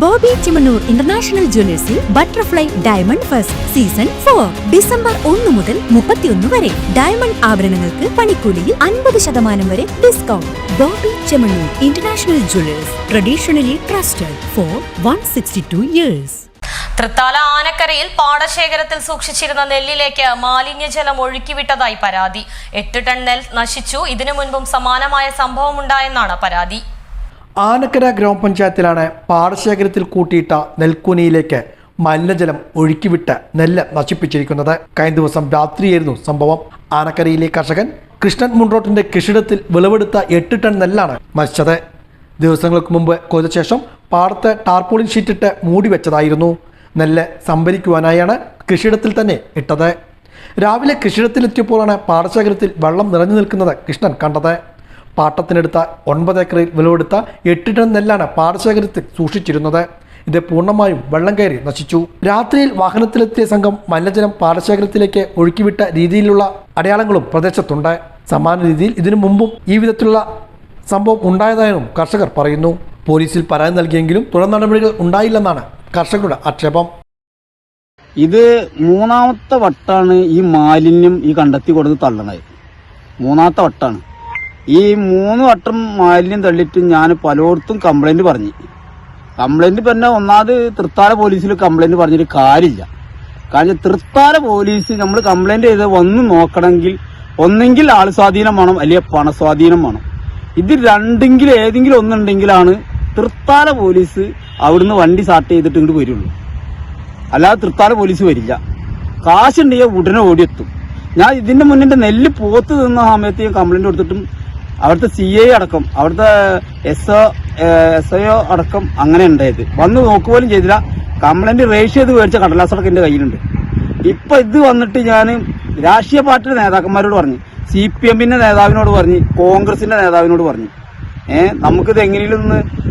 Bobby Chemmanur international ജ്വല്ലേഴ്സിൽ butterfly diamond first season 4 December 1 മുതൽ 31 വരെ. ഡയമണ്ട് ആഭരണങ്ങൾക്ക് പണിക്കൂലിയിൽ 50% വരെ discount. Boby Chemmanur international jewellers, traditionally trusted for 162 years. Thrithala ആനക്കരയിൽ പാടശേഖരത്തിൽ സൂക്ഷിച്ചിരുന്ന നെല്ലിലേക്ക് മാലിന്യജലം ഒഴുക്കിവിട്ടതായി പരാതി. 8 ടൺ നെൽ നശിച്ചു. ഇതിനു മുൻപും സമാനമായ സംഭവമുണ്ടായെന്നാണ് പരാതി. ആനക്കര ഗ്രാമപഞ്ചായത്തിലാണ് പാടശേഖരത്തിൽ കൂട്ടിയിട്ട നെൽക്കുനിയിലേക്ക് മലിനജലം ഒഴുക്കിവിട്ട് നെല്ല് നശിപ്പിച്ചിരിക്കുന്നത്. കഴിഞ്ഞ ദിവസം രാത്രിയായിരുന്നു സംഭവം. ആനക്കരയിലെ കർഷകൻ കൃഷ്ണൻ മുണ്ടോട്ടിന്റെ കൃഷിയിടത്തിൽ വിളവെടുത്ത 8 ടൺ നെല്ലാണ് നശിച്ചത്. ദിവസങ്ങൾക്ക് മുമ്പ് കൊയ്ത ശേഷം പാടത്ത് ടാർപോളിൻ ഷീറ്റിട്ട് മൂടി വെച്ചതായിരുന്നു. നെല്ല് സംഭരിക്കുവാനായാണ് കൃഷിയിടത്തിൽ തന്നെ ഇട്ടത്. രാവിലെ കൃഷിയിടത്തിലെത്തിയപ്പോഴാണ് പാടശേഖരത്തിൽ വെള്ളം നിറഞ്ഞു നിൽക്കുന്നത് കൃഷ്ണൻ കണ്ടത്. പാട്ടത്തിനെടുത്ത 9 ഏക്കറിൽ വിളവെടുത്ത 8 ടൺ നെല്ലാണ് പാടശേഖരത്തിൽ സൂക്ഷിച്ചിരുന്നത്. ഇത് പൂർണ്ണമായും വെള്ളം കയറി നശിച്ചു. രാത്രിയിൽ വാഹനത്തിലെത്തിയ സംഘം മലിനജലം പാടശേഖരത്തിലേക്ക് ഒഴുക്കിവിട്ട രീതിയിലുള്ള അടയാളങ്ങളും പ്രദേശത്തുണ്ട്. സമാന രീതിയിൽ ഇതിനു മുമ്പും ഈ വിധത്തിലുള്ള സംഭവം ഉണ്ടായതായും കർഷകർ പറയുന്നു. പോലീസിൽ പരാതി നൽകിയെങ്കിലും തുടർ നടപടികൾ ഉണ്ടായില്ലെന്നാണ് കർഷകരുടെ ആക്ഷേപം. ഇത് 3ാമത്തെ വട്ടാണ് ഈ മാലിന്യം ഈ കണ്ടെത്തി കൊടുത്ത് തള്ളണത്. 3ാമത്തെ വട്ടാണ്. ഈ 3 വട്ടം മാലിന്യം തള്ളിയിട്ട് ഞാൻ പലയിടത്തും കംപ്ലൈന്റ് പറഞ്ഞു. കംപ്ലൈന്റ് പിന്നെ ഒന്നാമത് തൃത്താല പോലീസിൽ കംപ്ലൈന്റ് പറഞ്ഞിട്ട് കാര്യമില്ല. കാരണം തൃത്താല പോലീസ് നമ്മൾ കംപ്ലൈന്റ് ചെയ്ത് വന്ന് നോക്കണമെങ്കിൽ ഒന്നെങ്കിൽ ആൾ സ്വാധീനം വേണം, അല്ലെങ്കിൽ പണസ്വാധീനം വേണം. ഇത് രണ്ടെങ്കിലും ഏതെങ്കിലും ഒന്നുണ്ടെങ്കിലാണ് തൃത്താല പോലീസ് അവിടുന്ന് വണ്ടി സ്റ്റാർട്ട് ചെയ്തിട്ട് ഇങ്ങോട്ട് വരുള്ളൂ. അല്ലാതെ തൃത്താല പോലീസ് വരില്ല. കാശുണ്ടെങ്കിൽ ഉടനെ ഓടിയെത്തും. ഞാൻ ഇതിന്റെ മുന്നിന്റെ നെല്ല് പോത്ത് നിന്ന സമയത്ത് ഞാൻ കംപ്ലൈന്റ് കൊടുത്തിട്ടും അവിടുത്തെ CI അടക്കം അവിടുത്തെ SIO അടക്കം അങ്ങനെ ഉണ്ടായത്. വന്ന് നോക്കുപോലും ചെയ്തില്ല. കംപ്ലൈന്റ് രജിസ്റ്റർ ചെയ്ത് മേടിച്ച കടലാസടക്കം എന്റെ കയ്യിലുണ്ട്. ഇപ്പൊ ഇത് വന്നിട്ട് ഞാൻ രാഷ്ട്രീയ പാർട്ടിയുടെ നേതാക്കന്മാരോട് പറഞ്ഞു, CPMന്റെ നേതാവിനോട് പറഞ്ഞു, കോൺഗ്രസിന്റെ നേതാവിനോട് പറഞ്ഞു, നമുക്കിത് എങ്ങനെയും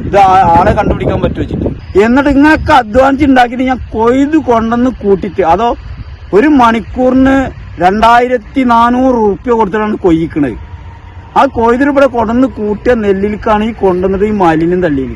ഇത് ആളെ കണ്ടുപിടിക്കാൻ പറ്റും വെച്ചിട്ട്. എന്നിട്ട് ഇങ്ങനെയൊക്കെ അധ്വാനിച്ച് ഉണ്ടാക്കിയിട്ട് ഞാൻ കൊയ്ത് കൊണ്ടെന്ന് കൂട്ടിട്ട്, അതോ 1 മണിക്കൂറിന് 2400 രൂപ കൊടുത്തിട്ടാണ് കൊയ്യിക്കണത്. ആ കൊയ്തിൽ ഇവിടെ കൊണ്ടുവന്ന് കൂട്ടിയ നെല്ലിലേക്കാണ് ഈ കൊണ്ടുവന്നിട്ട് ഈ മാലിന്യം തള്ളിയിൽ